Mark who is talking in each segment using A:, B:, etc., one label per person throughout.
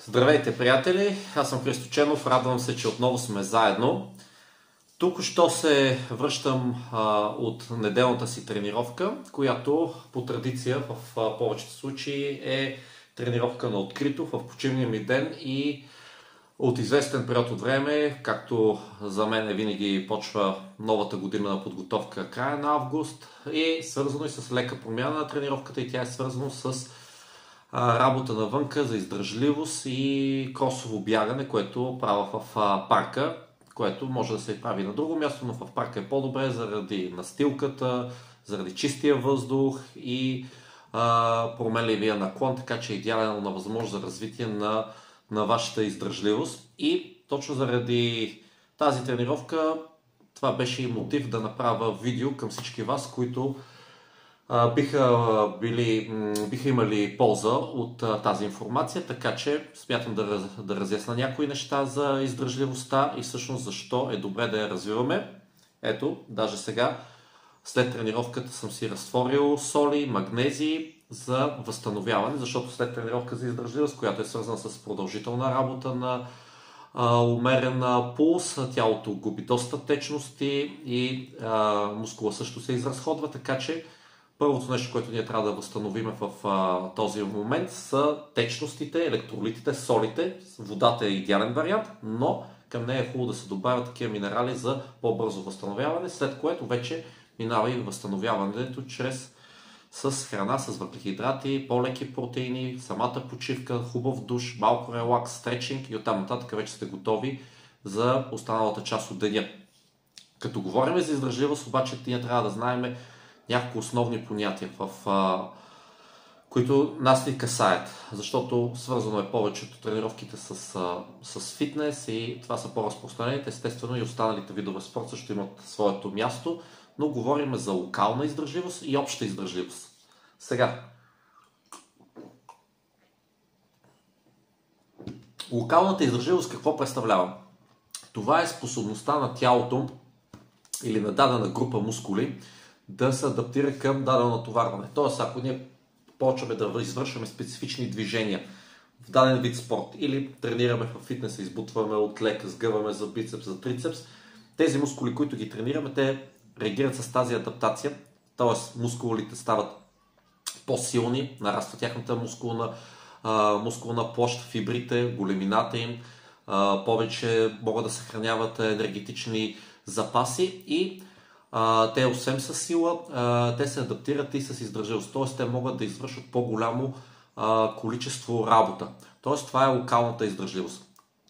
A: Здравейте, приятели! Аз съм Христо Ченов, радвам се, че отново сме заедно. Тук-що се връщам от неделната си тренировка, която по традиция в повечето случаи е тренировка на открито в почивния ми ден и от известен период от време, както за мен винаги почва новата година на подготовка края на август, и свързано и с лека промяна на тренировката, и тя е свързано с работа навънка за издържливост и кросово бягане, което правя в парка, което може да се прави на друго място, но в парка е по-добре заради настилката, заради чистия въздух и променливия наклон, така че е идеална възможност за развитие на вашата издържливост. И точно заради тази тренировка това беше и мотив да направя видео към всички вас, които биха имали полза от тази информация, така че смятам да разясна някои неща за издържливостта и всъщност защо е добре да я развиваме. Ето, даже сега, след тренировката съм си разтворил соли, магнези за възстановяване, защото след тренировка за издържливост, която е свързана с продължителна работа на умерен пулс, тялото губи доста течности и мускула също се изразходва, така че първото нещо, което ние трябва да възстановим в този момент, са течностите, електролитите, солите. Водата е идеален вариант, но към нея е хубаво да се добавят такива минерали за по-бързо възстановяване, след което вече минава и възстановяването с храна, с въглехидрати, по-леки протеини, самата почивка, хубав душ, малко релакс, стречинг и оттам нататък вече сте готови за останалата част от деня. Като говорим за издържливост, обаче ние трябва да знаем няколко основни понятия, които нас ни касаят, защото свързано е повечето тренировките с фитнес и това са по-разпространените. Естествено и останалите видове спорт също имат своето място, но говорим за локална издържливост и обща издържливост. Сега, локалната издържливост какво представлява? Това е способността на тялото или на дадена група мускули да се адаптира към дадено натоварване. Тоест, ако ние почваме да извършваме специфични движения в даден вид спорт или тренираме в фитнеса, избутваме от лека, сгъваме за бицепс, за трицепс, тези мускули, които ги тренираме, те реагират с тази адаптация, т.е. мускулите стават по-силни, нараства тяхната мускулна площ, фибрите, големината им, повече могат да съхраняват енергетични запаси и те освен с сила, те се адаптират и с издържливост, т.е. те могат да извършват по-голямо количество работа. Т.е. това е локалната издържливост.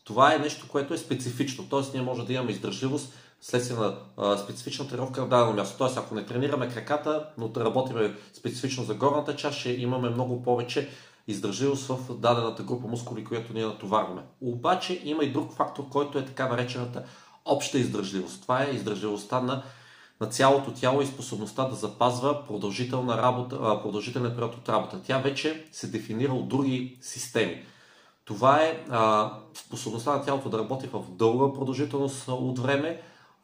A: Това е нещо, което е специфично, т.е. ние може да имаме издържливост вследствие на специфична тренировка в дадено място. Т.е. ако не тренираме краката, но да работим специфично за горната част, ще имаме много повече издържливост в дадената група мускули, която ние натоварваме. Обаче има и друг фактор, който е така наречената обща издържливост. Това е издържливостта на цялото тяло и способността да запазва продължителен период от работа. Тя вече се дефинира от други системи. Това е способността на тялото да работи в дълга продължителност от време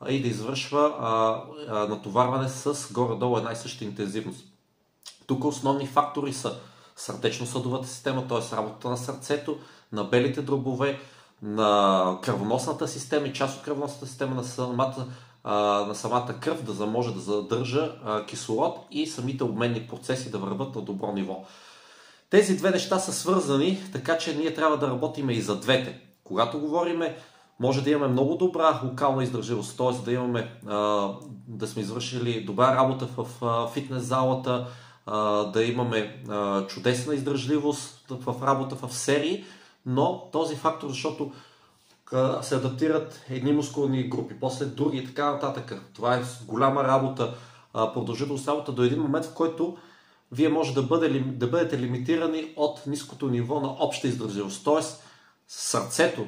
A: и да извършва натоварване с горе-долу една и съща интензивност. Тук основни фактори са сърдечно-съдовата система, т.е. работата на сърцето, на белите дробове, на кръвоносната система и част от кръвоносната система на самата кръв, да може да задържа кислород и самите обменни процеси да върват на добро ниво. Тези две неща са свързани, така че ние трябва да работим и за двете. Когато говорим, може да имаме много добра локална издържливост, т.е. да сме извършили добра работа в фитнес залата, да имаме чудесна издържливост в работа в серии, но този фактор, защото се адаптират едни мускулни групи, после други и така нататък. Това е голяма работа, продължителност работа до един момент, в който вие може да бъдете лимитирани от ниското ниво на обща издържливост. Т.е. сърцето,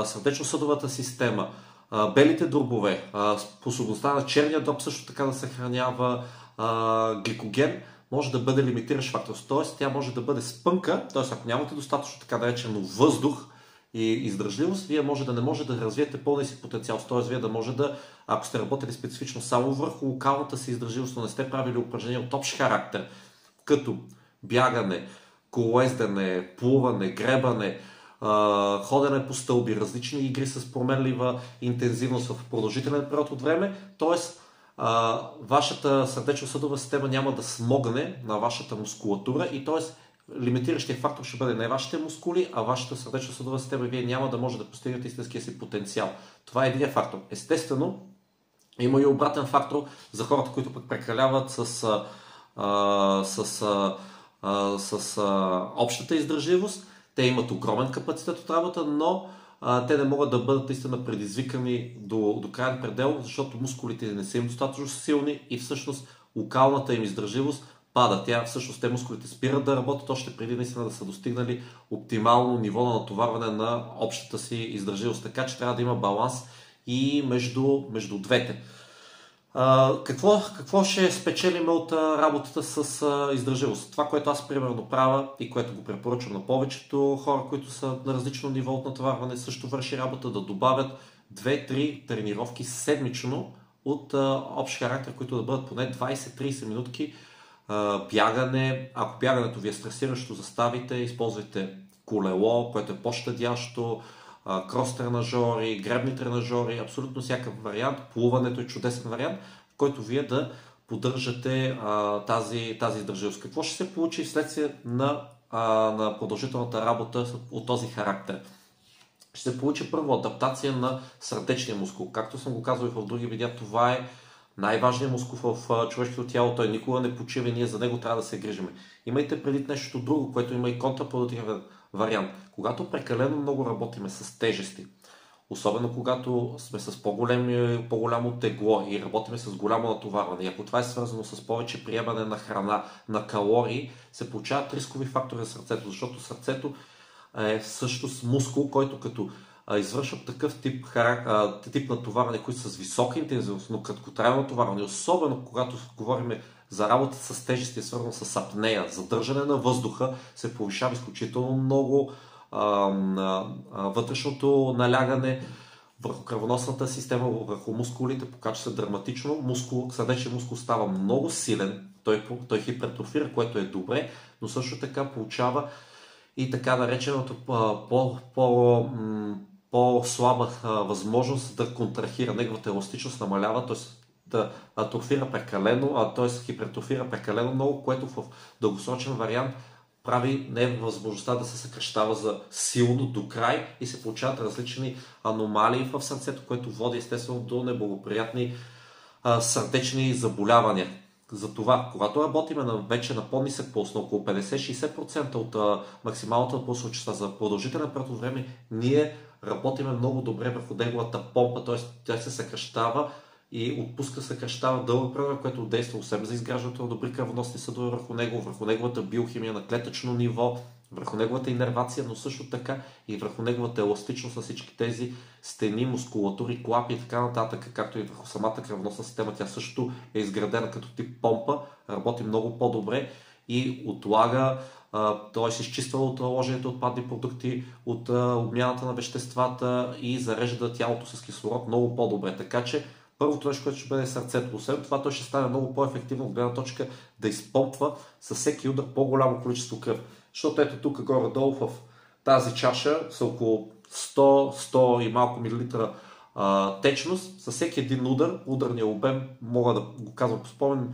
A: сърдечно-съдовата система, белите дробове, способността на черния дроб също така да съхранява гликоген, може да бъде лимитиращ фактор. Т.е. тя може да бъде спънка, т.е. ако нямате достатъчно така наречено въздух и издържливост, вие не може да развиете пълния си потенциал. Т.е. вие да може да, ако сте работили специфично само върху локалната си издържливост, но не сте правили упражнения от общ характер, като бягане, колоездене, плуване, гребане, ходене по стълби, различни игри с променлива интензивност в продължителен период от време, т.е. вашата сърдечно-съдова система няма да смогне на вашата мускулатура и т.е. лимитиращия фактор ще бъде не вашите мускули, а вашата сърдечно-съдова система и вие няма да може да постигнете истинския си потенциал. Това е един фактор. Естествено, има и обратен фактор за хората, които пък прекаляват с общата издържливост. Те имат огромен капацитет от работа, но те не могат да бъдат наистина предизвикани до крайен предел, защото мускулите не са им достатъчно силни и всъщност локалната им издържливост пада. Всъщност те мускулите спират да работят още преди наистина да са достигнали оптимално ниво на натоварване на общата си издържливост. Така че трябва да има баланс и между двете. Какво ще спечелим от работата с издържливост? Това, което аз примерно правя и което го препоръчвам на повечето хора, които са на различно ниво от натоварване, също върши работа да добавят 2-3 тренировки седмично от общ характер, които да бъдат поне 20-30 минутки бягане. Ако бягането ви е стресиращо, заставите, използвайте колело, което е по-щадящо, крос тренажори, гребни тренажори, абсолютно всякакъв вариант. Плуването е чудесен вариант, в който вие да поддържате тази издържливост. Какво ще се получи вследствие на продължителната работа от този характер? Ще се получи първо адаптация на сърдечния мускул. Както съм го казал и в други видеа, това е най-важният мускул в човешкото тяло. Той никога не почива и ние за него трябва да се грижим. Имайте предвид нещо друго, което има и контрапродуктивен вариант. Когато прекалено много работиме с тежести, особено когато сме с по-голямо тегло и работиме с голямо натоварване, и ако това е свързано с повече приемане на храна, на калории, се получават рискови фактори за сърцето, защото сърцето е всъщност мускул, който като извършва такъв тип натоварване, които са с висока интензивност, но краткотрайно натоварване, особено когато говорим за работа с тежести, свързано с апнея, задържане на въздуха, се повишава изключително много вътрешното налягане върху кръвоносната система, върху мускулите, покачва се драматично. Сърдечният мускул става много силен, той хипертрофира, което е добре, но също така получава и така нареченото по-слаба възможност да контрахира. Неговата еластичност намалява, т.е. да атрофира прекалено, т.е. хипертрофира прекалено много, което в дългосрочен вариант прави невъзможността да се съкращава за силно до край и се получават различни аномалии в сърцето, което води естествено до неблагоприятни сърдечни заболявания. Затова, когато работим вече на по-нисък пулс, на около 50-60% от максималната пулсова частота за продължителен период от време, ние работиме много добре върху неговата помпа, т.е. тя се съкращава и съкращава дълъг период, което действа освен за изграждането на добри кръвоносни съдове върху неговата биохимия на клетъчно ниво, върху неговата инервация, но също така и върху неговата еластичност на всички тези стени, мускулатури, клапи и така нататък, както и върху самата кръвоносна система. Тя също е изградена като тип помпа, работи много по-добре и отлага, т.е. изчиства от наложените отпадни продукти, от обмяната на веществата и зарежда тялото с кислород много по-добре. Така че първото нещо, което ще бъде сърцето. Освен това, той ще стане много по-ефективно от гледна точка да изпомпва със всеки удар по-голямо количество кръв. Защото ето тук горе-долу в тази чаша са около 100 и малко милилитра течност. Със всеки един ударния обем, мога да го казвам по спомен,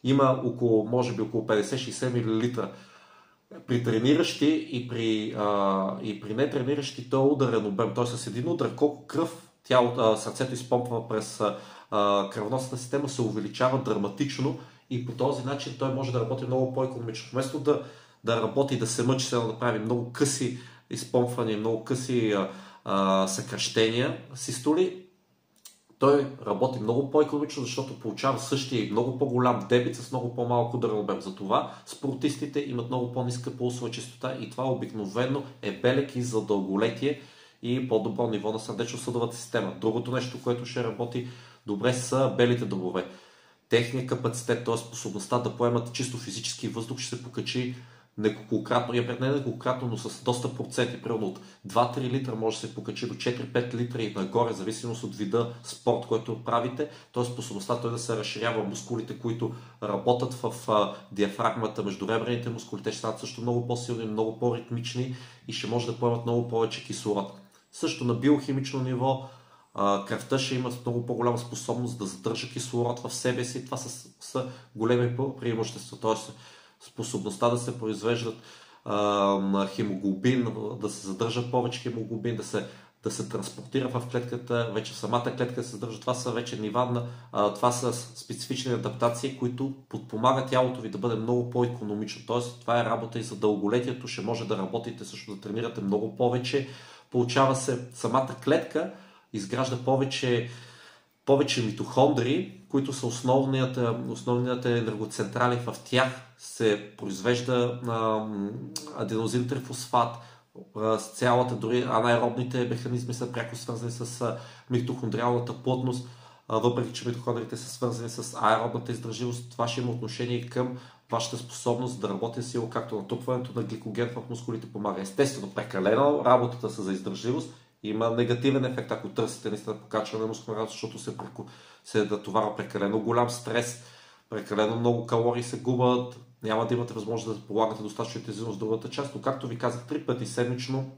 A: има може би около 50-60 милилитра. При трениращи и при нетрениращи този ударен обем, т.е. с един удар, колко кръв сърцето изпомпва през кръвоносната система, се увеличава драматично и по този начин той може да работи много по-икономично. Вместо да работи и да се мъчи, да прави много къси изпомпвания, много къси съкращения, систоли, той работи много по-икономично, защото получава същия и много по-голям дебит с много по-малко ударен обем. Затова спортистите имат много по-ниска пулсова честота и това обикновено е белег и за дълголетие и по-добро ниво на сърдечно-съдовата система. Другото нещо, което ще работи добре, са белите дробове. Техният капацитет, т.е. способността да поемат чисто физически въздух, ще се покачи неколкократно, не неколкократно, но с доста проценти, примерно от 2-3 литра може да се покачи до 4-5 литра и нагоре, в зависимост от вида спорт, който правите. Т.е. способността той да се разширява мускулите, които работят в диафрагмата, междуребрените мускули, те ще станат също много по-силни, много по-ритмични и ще може да поемат много повече кислород. Също на биохимично ниво кръвта ще има много по-голяма способност да задържа кислород в себе си. Това са големи преимущества. Т.е. способността да се произвеждат хемоглобин, да се задържа повече хемоглобин, да се транспортира в клетката, вече в самата клетка се съдържа. Това са вече нива това са специфични адаптации, които подпомагат тялото ви да бъде много по-икономично. Тоест, това е работа и за дълголетието, ще може да работите също, да тренирате много повече. Получава се самата клетка, изгражда повече митохондрии, които са основните енергоцентрали. В тях се произвежда аденозин трифосфат, цялата, дори анаеробните механизми са пряко свързани с митохондриалната плътност, въпреки че митохондриите са свързани с аеробната издържливост. Това ще има отношение към вашата способност да работи сила, както натрупването на гликоген в мускулите помага. Естествено, прекалено работата са за издържливост има негативен ефект, ако търсите наистина покачване на мускулна работа, защото се натоварва прекалено голям стрес, прекалено много калории се губят, няма да имате възможност да полагате достатъчно интензивност в другата част, но както ви казах, 3 пъти седмично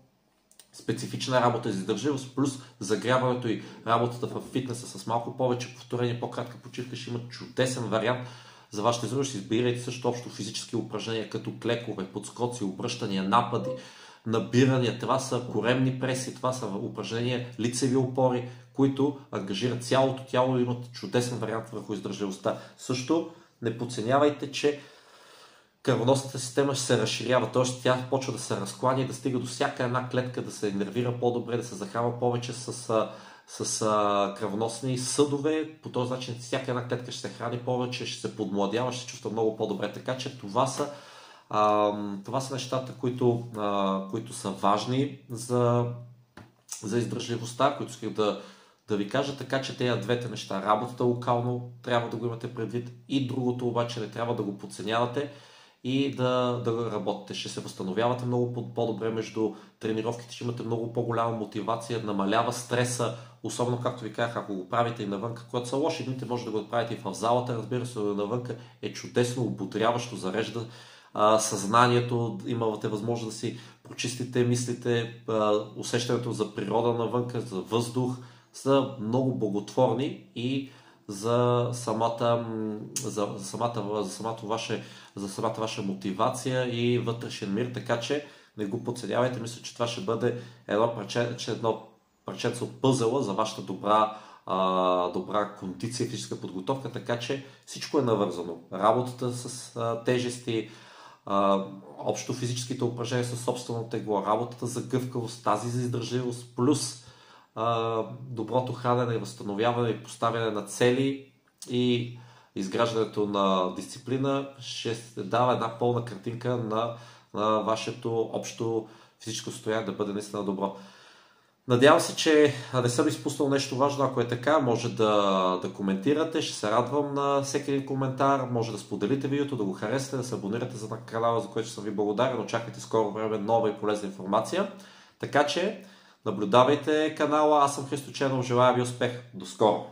A: специфична работа за издържливост, плюс загряването и работата в фитнеса с малко повече повторение, по-кратка почивка ще има чудесен вариант за вашата издържливост. Избирайте също общо физически упражнения, като клекове, подскоци, обръщания, напади, набирания. Това са коремни преси, това са упражнения, лицеви опори, които ангажират цялото тяло и имат чудесен вариант върху издържливостта. Също не подценявайте, че кръвоносната система ще се разширява, т.е. тя почва да се разкланя и да стига до всяка една клетка, да се нервира по-добре, да се захранва повече с кръвоносни съдове. По този начин всяка една клетка ще се храни повече, ще се подмладява, ще се чувства много по-добре. Така че това са нещата, които са важни за издържливостта, които исках да ви кажа. Така че тези двете неща, работата локално, трябва да го имате предвид, и другото обаче не трябва да го подценявате и да работите. Ще се възстановявате много по-добре между тренировките, ще имате много по-голяма мотивация, намалява стреса, особено както ви казах, ако го правите и навън, когато са лоши дните, може да го правите и в залата, разбира се, навън е чудесно, ободряващо, зарежда съзнанието, имате възможност да си прочистите мислите, усещането за природа навънка, за въздух, са много благотворни и за самата ваша мотивация и вътрешен мир, така че не го подценявайте. Мисля, че това ще бъде едно парченце от пъзела за вашата добра кондиция и физическа подготовка, така че всичко е навързано. Работата с тежести, общо физическите упражнения със собствено тегло, работата за гъвкавост, тази за издържливост, плюс доброто хранене, възстановяване и поставяне на цели и изграждането на дисциплина ще дава една пълна картинка на вашето общо физическо състояние да бъде наистина добро. Надявам се, че не съм изпуснал нещо важно. Ако е така, може да коментирате. Ще се радвам на всеки един коментар. Може да споделите видеото, да го харесате, да се абонирате за канала, за което съм ви благодарен. Очаквайте скоро време нова и полезна информация. Така че наблюдавайте канала. Аз съм Христо Чернов. Желая ви успех. До скоро!